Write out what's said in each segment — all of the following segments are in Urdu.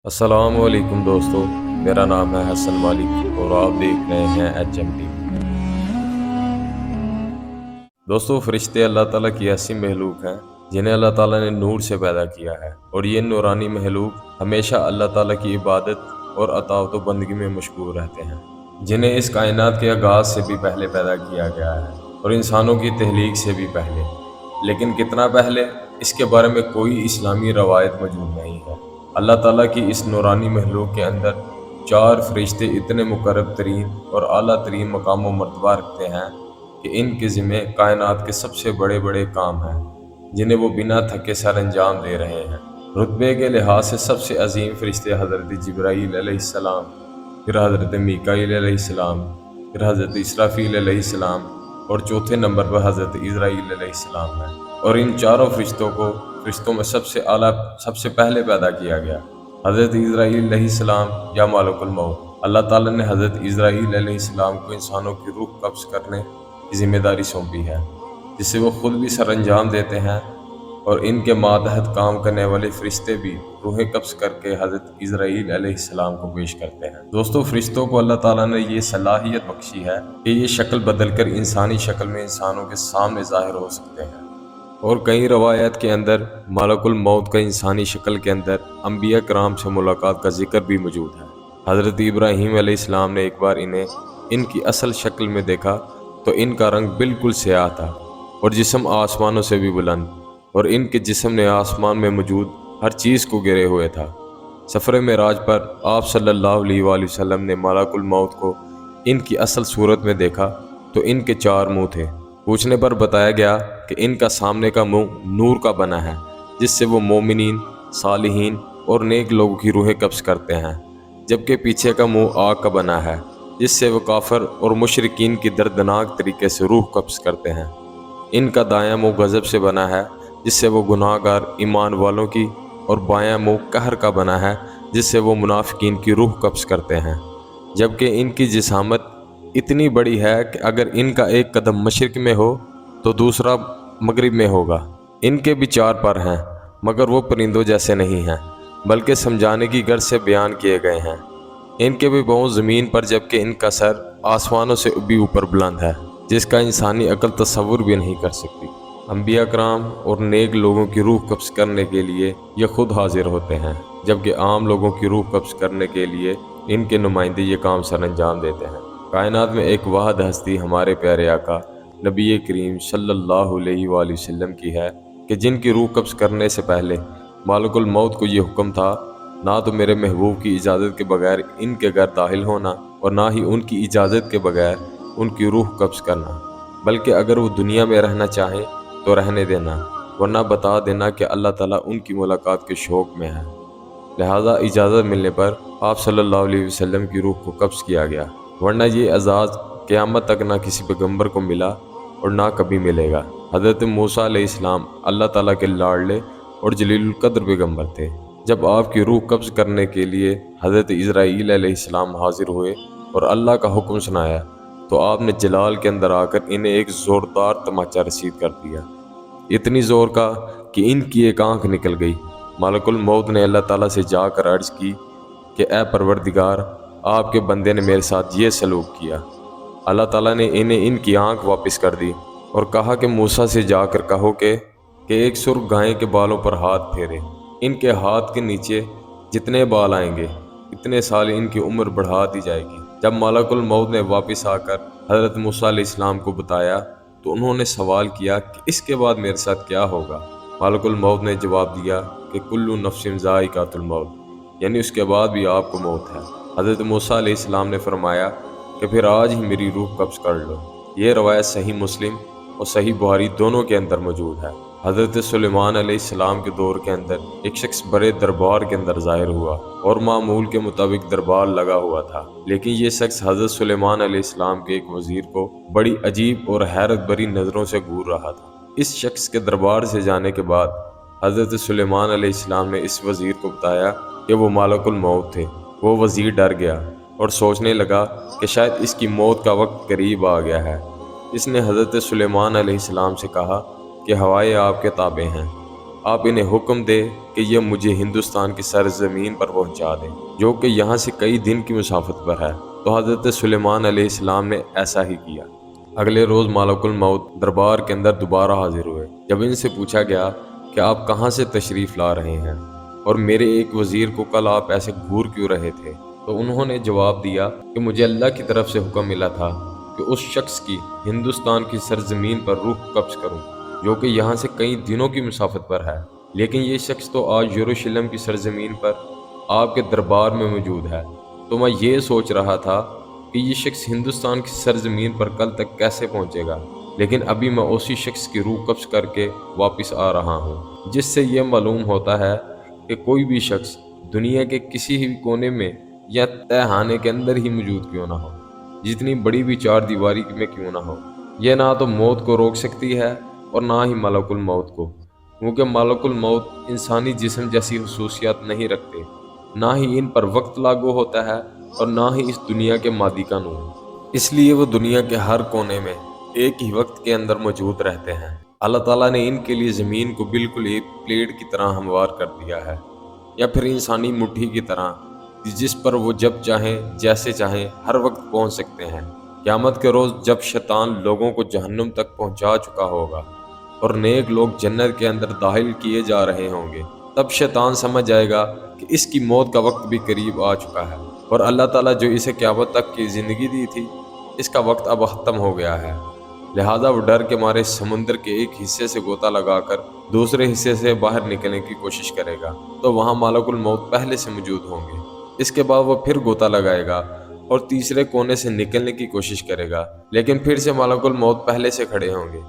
السلام علیکم دوستو، میرا نام ہے حسن مالک اور آپ دیکھ رہے ہیں HMD۔ دوستو، فرشتے اللہ تعالیٰ کی ایسی مخلوق ہیں جنہیں اللہ تعالیٰ نے نور سے پیدا کیا ہے، اور یہ نورانی مخلوق ہمیشہ اللہ تعالیٰ کی عبادت اور اطاعت و بندگی میں مشغول رہتے ہیں، جنہیں اس کائنات کے آغاز سے بھی پہلے پیدا کیا گیا ہے اور انسانوں کی تخلیق سے بھی پہلے۔ لیکن کتنا پہلے، اس کے بارے میں کوئی اسلامی روایت موجود نہیں ہے۔ اللہ تعالیٰ کی اس نورانی مخلوق کے اندر 4 فرشتے اتنے مقرب ترین اور اعلیٰ ترین مقام و مرتبہ رکھتے ہیں کہ ان کے ذمہ کائنات کے سب سے بڑے بڑے کام ہیں، جنہیں وہ بنا تھکے سر انجام دے رہے ہیں۔ رتبے کے لحاظ سے سب سے عظیم فرشتے حضرت جبرائیل علیہ السلام، پھر حضرت میکائیل علیہ السلام، پھر حضرت اسرافیل علیہ السلام، اور چوتھے نمبر پر حضرت اسرائیل علیہ السلام ہیں۔ اور ان چاروں فرشتوں میں سب سے اعلیٰ، سب سے پہلے پیدا کیا گیا حضرت اسرائیل علیہ السلام یا ملک الموت۔ اللہ تعالیٰ نے حضرت اسرائیل علیہ السلام کو انسانوں کی روح قبض کرنے کی ذمہ داری سونپی ہے، جسے وہ خود بھی سر انجام دیتے ہیں، اور ان کے ماتحت کام کرنے والے فرشتے بھی روحیں قبض کر کے حضرت اسرائیل علیہ السلام کو پیش کرتے ہیں۔ دوستو، فرشتوں کو اللہ تعالیٰ نے یہ صلاحیت بخشی ہے کہ یہ شکل بدل کر انسانی شکل میں انسانوں کے سامنے ظاہر ہو سکتے ہیں، اور کئی روایات کے اندر ملک الموت کا انسانی شکل کے اندر انبیاء کرام سے ملاقات کا ذکر بھی موجود ہے۔ حضرت ابراہیم علیہ السلام نے ایک بار انہیں ان کی اصل شکل میں دیکھا تو ان کا رنگ بالکل سیاہ تھا اور جسم آسمانوں سے بھی بلند، اور ان کے جسم نے آسمان میں موجود ہر چیز کو گھیرے ہوئے تھا۔ سفر معراج پر آپ صلی اللہ علیہ وآلہ وسلم نے ملک الموت کو ان کی اصل صورت میں دیکھا تو ان کے 4 منہ تھے۔ پوچھنے پر بتایا گیا کہ ان کا سامنے کا منہ نور کا بنا ہے، جس سے وہ مومنین، صالحین اور نیک لوگوں کی روحیں قبض کرتے ہیں، جبکہ پیچھے کا منہ آگ کا بنا ہے، جس سے وہ کافر اور مشرکین کی دردناک طریقے سے روح قبض کرتے ہیں۔ ان کا دایاں منہ غضب سے بنا ہے، جس سے وہ گناہ گار ایمان والوں کی، اور بایاں منہ قہر کا بنا ہے، جس سے وہ منافقین کی روح قبض کرتے ہیں۔ جبکہ ان کی جسامت اتنی بڑی ہے کہ اگر ان کا ایک قدم مشرق میں ہو تو دوسرا مغرب میں ہوگا۔ ان کے بھی 4 پر ہیں، مگر وہ پرندوں جیسے نہیں ہیں، بلکہ سمجھانے کی غرض سے بیان کیے گئے ہیں۔ ان کے بھی پاؤں زمین پر، جبکہ ان کا سر آسمانوں سے بھی اوپر بلند ہے، جس کا انسانی عقل تصور بھی نہیں کر سکتی۔ انبیاء کرام اور نیک لوگوں کی روح قبض کرنے کے لیے یہ خود حاضر ہوتے ہیں، جبکہ عام لوگوں کی روح قبض کرنے کے لیے ان کے نمائندے یہ کام سر انجام دیتے ہیں۔ کائنات میں ایک واحد ہستی ہمارے پیارے آقا نبی کریم صلی اللہ علیہ وآلہ وسلم کی ہے کہ جن کی روح قبض کرنے سے پہلے ملک الموت کو یہ حکم تھا نہ تو میرے محبوب کی اجازت کے بغیر ان کے گھر داخل ہونا، اور نہ ہی ان کی اجازت کے بغیر ان کی روح قبض کرنا، بلکہ اگر وہ دنیا میں رہنا چاہیں تو رہنے دینا، ورنہ بتا دینا کہ اللہ تعالیٰ ان کی ملاقات کے شوق میں ہے۔ لہذا اجازت ملنے پر آپ صلی اللہ علیہ وسلم کی روح کو قبض کیا گیا، ورنہ یہ اعزاز قیامت تک نہ کسی پیغمبر کو ملا اور نہ کبھی ملے گا۔ حضرت موسیٰ علیہ السلام اللہ تعالیٰ کے لاڈلے اور جلیل القدر پیغمبر تھے۔ جب آپ کی روح قبض کرنے کے لیے حضرت اسرائیل علیہ السلام حاضر ہوئے اور اللہ کا حکم سنایا تو آپ نے جلال کے اندر آ کر انہیں ایک زوردار تماچا رسید کر دیا، اتنی زور کا کہ ان کی ایک آنکھ نکل گئی۔ ملک الموت نے اللہ تعالیٰ سے جا کر عرض کی کہ اے پروردگار، آپ کے بندے نے میرے ساتھ یہ سلوک کیا۔ اللہ تعالیٰ نے انہیں ان کی آنکھ واپس کر دی اور کہا کہ موسیٰ سے جا کر کہو کہ ایک سرخ گائے کے بالوں پر ہاتھ پھیرے، ان کے ہاتھ کے نیچے جتنے بال آئیں گے اتنے سال ان کی عمر بڑھا دی جائے گی۔ جب ملک الموت نے واپس آ کر حضرت موسیٰ علیہ السلام کو بتایا تو انہوں نے سوال کیا کہ اس کے بعد میرے ساتھ کیا ہوگا؟ ملک الموت نے جواب دیا کہ کل نفس ذائقۃ الموت، یعنی اس کے بعد بھی آپ کو موت ہے۔ حضرت موسیٰ علیہ السلام نے فرمایا کہ پھر آج ہی میری روح قبض کر لو۔ یہ روایت صحیح مسلم اور صحیح بخاری دونوں کے اندر موجود ہے۔ حضرت سلیمان علیہ السلام کے دور کے اندر ایک شخص بڑے دربار کے اندر ظاہر ہوا اور معمول کے مطابق دربار لگا ہوا تھا، لیکن یہ شخص حضرت سلیمان علیہ السلام کے ایک وزیر کو بڑی عجیب اور حیرت بھری نظروں سے گھور رہا تھا۔ اس شخص کے دربار سے جانے کے بعد حضرت سلیمان علیہ السلام نے اس وزیر کو بتایا کہ وہ ملک الموت تھے۔ وہ وزیر ڈر گیا اور سوچنے لگا کہ شاید اس کی موت کا وقت قریب آ گیا ہے۔ اس نے حضرت سلیمان علیہ السلام سے کہا کہ ہوائیں آپ کے تابع ہیں، آپ انہیں حکم دے کہ یہ مجھے ہندوستان کی سرزمین پر پہنچا دیں، جو کہ یہاں سے کئی دن کی مسافت پر ہے۔ تو حضرت سلیمان علیہ السلام نے ایسا ہی کیا۔ اگلے روز ملک الموت دربار کے اندر دوبارہ حاضر ہوئے۔ جب ان سے پوچھا گیا کہ آپ کہاں سے تشریف لا رہے ہیں اور میرے ایک وزیر کو کل آپ ایسے گھور کیوں رہے تھے، تو انہوں نے جواب دیا کہ مجھے اللہ کی طرف سے حکم ملا تھا کہ اس شخص کی ہندوستان کی سرزمین پر روح قبض کروں جو کہ یہاں سے کئی دنوں کی مسافت پر ہے، لیکن یہ شخص تو آج یروشلم کی سرزمین پر آپ کے دربار میں موجود ہے۔ تو میں یہ سوچ رہا تھا کہ یہ شخص ہندوستان کی سرزمین پر کل تک کیسے پہنچے گا، لیکن ابھی میں اسی شخص کی روح قبض کر کے واپس آ رہا ہوں، جس سے یہ معلوم ہوتا ہے کہ کوئی بھی شخص دنیا کے کسی بھی کونے میں یا تہہ خانے کے اندر ہی موجود کیوں نہ ہو، جتنی بڑی بھی چار دیواری میں کیوں نہ ہو، یہ نہ تو موت کو روک سکتی ہے اور نہ ہی ملک الموت کو، کیونکہ ملک الموت انسانی جسم جیسی خصوصیات نہیں رکھتے، نہ ہی ان پر وقت لاگو ہوتا ہے اور نہ ہی اس دنیا کے مادی قانون، اس لیے وہ دنیا کے ہر کونے میں ایک ہی وقت کے اندر موجود رہتے ہیں۔ اللہ تعالیٰ نے ان کے لیے زمین کو بالکل ایک پلیٹ کی طرح ہموار کر دیا ہے، یا پھر انسانی مٹھی کی طرح، جس پر وہ جب چاہیں جیسے چاہیں ہر وقت پہنچ سکتے ہیں۔ قیامت کے روز جب شیطان لوگوں کو جہنم تک پہنچا چکا ہوگا اور نیک لوگ جنت کے اندر داخل کیے جا رہے ہوں گے، تب شیطان سمجھ جائے گا کہ اس کی موت کا وقت بھی قریب آ چکا ہے، اور اللہ تعالیٰ جو اسے قیامت تک کی زندگی دی تھی، اس کا وقت اب ختم ہو گیا ہے۔ لہٰذا وہ ڈر کے مارے سمندر کے ایک حصے سے غوطہ لگا کر دوسرے حصے سے باہر نکلنے کی کوشش کرے گا، تو وہاں ملک الموت پہلے سے موجود ہوں گے۔ اس کے بعد وہ پھر غوطہ لگائے گا اور تیسرے کونے سے نکلنے کی کوشش کرے گا، لیکن پھر سے ملک الموت پہلے سے کھڑے ہوں گے۔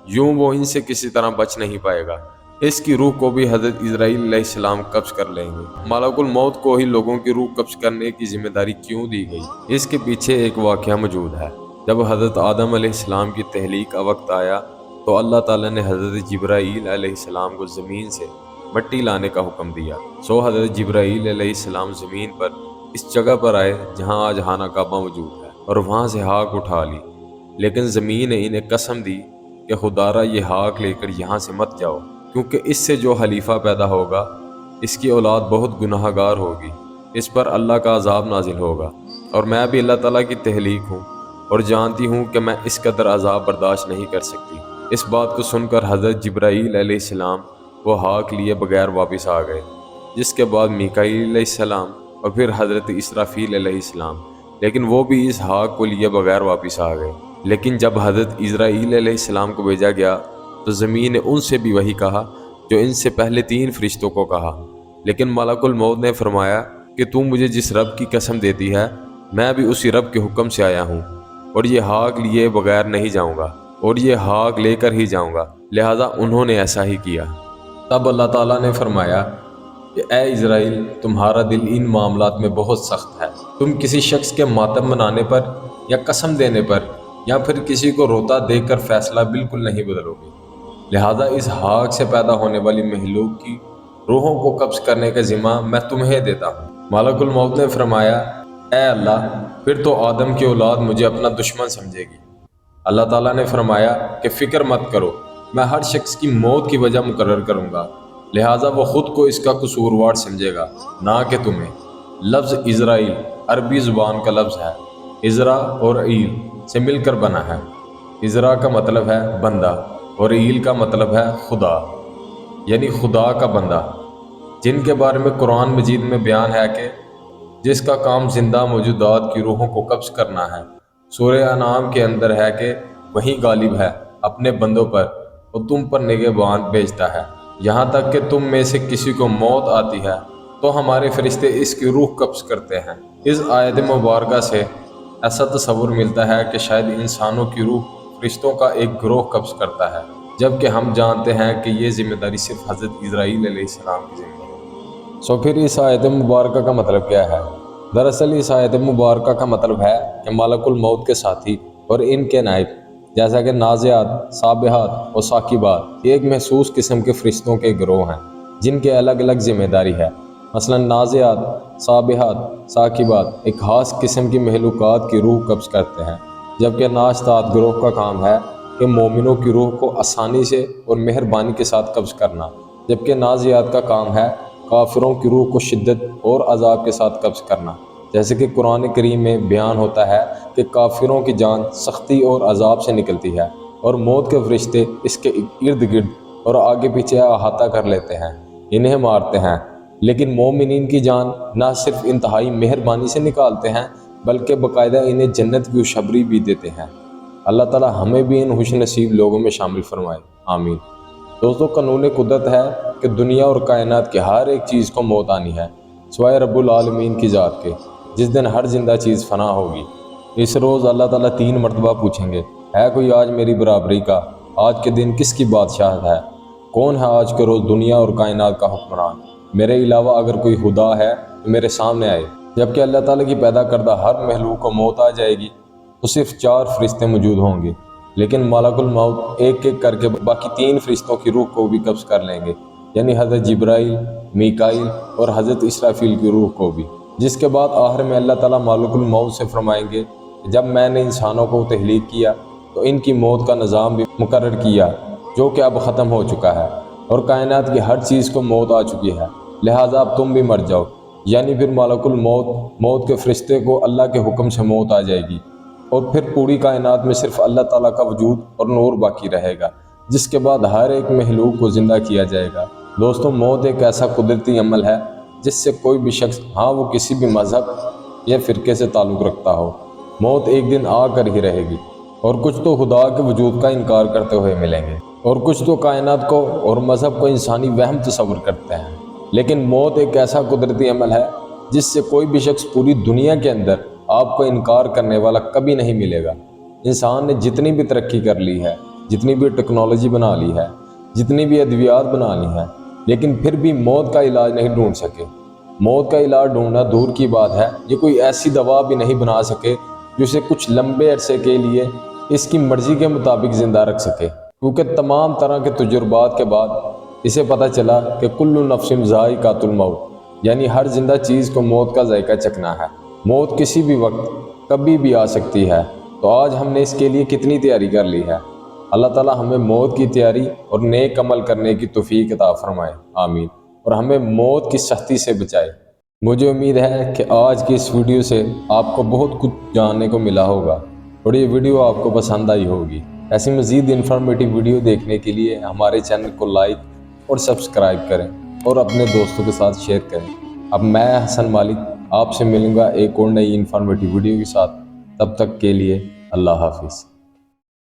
یوں وہ ان سے کسی طرح بچ نہیں پائے گا۔ اس کی روح کو بھی حضرت اسرائیل علیہ السلام قبض کر لیں گے۔ ملک الموت کو ہی لوگوں کی روح قبض کرنے کی ذمہ داری کیوں دی گئی؟ اس کے پیچھے ایک واقعہ موجود ہے۔ جب حضرت آدم علیہ السلام کی تخلیق کا وقت آیا تو اللہ تعالیٰ نے حضرت جبرائیل علیہ السلام کو زمین سے مٹی لانے کا حکم دیا۔ سو حضرت جبرائیل علیہ السلام زمین پر اس جگہ پر آئے جہاں آج خانہ کعبہ موجود ہے، اور وہاں سے ہاک اٹھا لی، لیکن زمین نے انہیں قسم دی کہ خدارا یہ ہاک لے کر یہاں سے مت جاؤ، کیونکہ اس سے جو خلیفہ پیدا ہوگا اس کی اولاد بہت گناہ گار ہوگی، اس پر اللہ کا عذاب نازل ہوگا، اور میں بھی اللہ تعالیٰ کی تخلیق ہوں اور جانتی ہوں کہ میں اس قدر عذاب برداشت نہیں کر سکتی۔ اس بات کو سن کر حضرت جبرائیل علیہ السلام وہ ہاک لیے بغیر واپس آ گئے، جس کے بعد میکائیل علیہ السلام اور پھر حضرت اسرافیل علیہ السلام، لیکن وہ بھی اس ہاک کو لیے بغیر واپس آ گئے۔ لیکن جب حضرت اسرائیل علیہ السلام کو بھیجا گیا تو زمین نے ان سے بھی وہی کہا جو ان سے پہلے 3 فرشتوں کو کہا، لیکن ملک الموت نے فرمایا کہ تو مجھے جس رب کی قسم دیتی ہے میں بھی اسی رب کے حکم سے آیا ہوں، اور یہ ہاک لیے بغیر نہیں جاؤں گا، اور یہ ہاک لے کر ہی جاؤں گا۔ لہٰذا انہوں نے ایسا ہی کیا۔ تب اللہ تعالیٰ نے فرمایا کہ اے اسرائیل، تمہارا دل ان معاملات میں بہت سخت ہے۔ تم کسی شخص کے ماتم منانے پر یا قسم دینے پر یا پھر کسی کو روتا دیکھ کر فیصلہ بالکل نہیں بدلو گے۔ لہٰذا اس ہاک سے پیدا ہونے والی مخلوق کی روحوں کو قبض کرنے کا ذمہ میں تمہیں دیتا ہوں۔ ملک الموت نے فرمایا اے اللہ، پھر تو آدم کی اولاد مجھے اپنا دشمن سمجھے گی۔ اللہ تعالیٰ نے فرمایا کہ فکر مت کرو، میں ہر شخص کی موت کی وجہ مقرر کروں گا، لہٰذا وہ خود کو اس کا قصوروار سمجھے گا، نہ کہ تمہیں۔ لفظ اسرائیل عربی زبان کا لفظ ہے، ازرا اور ایل سے مل کر بنا ہے۔ ازرا کا مطلب ہے بندہ اور ایل کا مطلب ہے خدا، یعنی خدا کا بندہ، جن کے بارے میں قرآن مجید میں بیان ہے کہ جس کا کام زندہ موجودات کی روحوں کو قبض کرنا ہے۔ سورہ انعام کے اندر ہے کہ وہی غالب ہے اپنے بندوں پر اور تم پر نگہبان بھیجتا ہے، یہاں تک کہ تم میں سے کسی کو موت آتی ہے تو ہمارے فرشتے اس کی روح قبض کرتے ہیں۔ اس آیت مبارکہ سے ایسا تصور ملتا ہے کہ شاید انسانوں کی روح فرشتوں کا ایک گروہ قبض کرتا ہے، جبکہ ہم جانتے ہیں کہ یہ ذمہ داری صرف حضرت اسرائیل علیہ السلام کی ذمہ ہے۔ پھر اس آیت مبارکہ کا مطلب کیا ہے؟ دراصل اس آیت مبارکہ کا مطلب ہے کہ ملک الموت کے ساتھی اور ان کے نائب، جیسا کہ نازعات، سابحات اور ثاقبات، ایک محسوس قسم کے فرشتوں کے گروہ ہیں جن کے الگ الگ ذمہ داری ہے۔ مثلا نازعات، سابحات، ثاقبات ایک خاص قسم کی مخلوقات کی روح قبض کرتے ہیں، جبکہ ناشطات گروہ کا کام ہے کہ مومنوں کی روح کو آسانی سے اور مہربانی کے ساتھ قبض کرنا، جبکہ نازعات کا کام ہے کافروں کی روح کو شدت اور عذاب کے ساتھ قبض کرنا، جیسے کہ قرآن کریم میں بیان ہوتا ہے کہ کافروں کی جان سختی اور عذاب سے نکلتی ہے اور موت کے فرشتے اس کے ارد گرد اور آگے پیچھے احاطہ کر لیتے ہیں، انہیں مارتے ہیں۔ لیکن مومنین کی جان نہ صرف انتہائی مہربانی سے نکالتے ہیں بلکہ باقاعدہ انہیں جنت کی خوشخبری بھی دیتے ہیں۔ اللہ تعالی ہمیں بھی ان خوش نصیب لوگوں میں شامل فرمائے، آمین۔ دوستو، قانون قدرت ہے کہ دنیا اور کائنات کے ہر ایک چیز کو موت آنی ہے سوائے رب العالمین کی ذات کے، جس دن ہر زندہ چیز فنا ہوگی۔ اس روز اللہ تعالیٰ 3 مرتبہ پوچھیں گے، ہے کوئی آج میری برابری کا؟ آج کے دن کس کی بادشاہت ہے؟ کون ہے آج کے روز دنیا اور کائنات کا حکمران؟ میرے علاوہ اگر کوئی خدا ہے تو میرے سامنے آئے۔ جبکہ اللہ تعالیٰ کی پیدا کردہ ہر مخلوق کو موت آ جائے گی تو صرف 4 فرشتے موجود ہوں گے، لیکن ملک الموت ایک ایک کر کے باقی 3 فرشتوں کی روح کو بھی قبض کر لیں گے، یعنی حضرت جبرائیل، میکائیل اور حضرت اسرافیل کی روح کو بھی۔ جس کے بعد آخر میں اللہ تعالیٰ ملک الموت سے فرمائیں گے، جب میں نے انسانوں کو تخلیق کیا تو ان کی موت کا نظام بھی مقرر کیا جو کہ اب ختم ہو چکا ہے، اور کائنات کی ہر چیز کو موت آ چکی ہے، لہٰذا اب تم بھی مر جاؤ۔ یعنی پھر ملک الموت، موت کے فرشتے کو اللہ کے حکم سے موت آ جائے گی، اور پھر پوری کائنات میں صرف اللہ تعالیٰ کا وجود اور نور باقی رہے گا، جس کے بعد ہر ایک مخلوق کو زندہ کیا جائے گا۔ دوستو، موت ایک ایسا قدرتی عمل ہے جس سے کوئی بھی شخص، ہاں وہ کسی بھی مذہب یا فرقے سے تعلق رکھتا ہو، موت ایک دن آ کر ہی رہے گی۔ اور کچھ تو خدا کے وجود کا انکار کرتے ہوئے ملیں گے، اور کچھ تو کائنات کو اور مذہب کو انسانی وہم تصور کرتے ہیں۔ لیکن موت ایک ایسا قدرتی عمل ہے جس سے کوئی بھی شخص پوری دنیا کے اندر آپ کو انکار کرنے والا کبھی نہیں ملے گا۔ انسان نے جتنی بھی ترقی کر لی ہے، جتنی بھی ٹیکنالوجی بنا لی ہے، جتنی بھی ادویات بنا لی ہیں، لیکن پھر بھی موت کا علاج نہیں ڈھونڈ سکے۔ موت کا علاج ڈھونڈنا دور کی بات ہے، یہ کوئی ایسی دوا بھی نہیں بنا سکے جو اسے کچھ لمبے عرصے کے لیے اس کی مرضی کے مطابق زندہ رکھ سکے، کیونکہ تمام طرح کے تجربات کے بعد اسے پتہ چلا کہ کل نفس ذائقۃ الموت، یعنی ہر زندہ چیز کو موت کا ذائقہ چکھنا ہے۔ موت کسی بھی وقت کبھی بھی آ سکتی ہے، تو آج ہم نے اس کے لیے کتنی تیاری کر لی ہے۔ اللہ تعالیٰ ہمیں موت کی تیاری اور نیک عمل کرنے کی توفیق عطا فرمائے، آمین، اور ہمیں موت کی سختی سے بچائے۔ مجھے امید ہے کہ آج کی اس ویڈیو سے آپ کو بہت کچھ جاننے کو ملا ہوگا اور یہ ویڈیو آپ کو پسند آئی ہوگی۔ ایسی مزید انفارمیٹیو ویڈیو دیکھنے کے لیے ہمارے چینل کو لائک اور سبسکرائب کریں اور اپنے دوستوں کے ساتھ شیئر کریں۔ اب میں حسن مالک آپ سے ملوں گا ایک اور نئی انفارمیٹیو ویڈیو کے ساتھ، تب تک کے لیے اللہ حافظ۔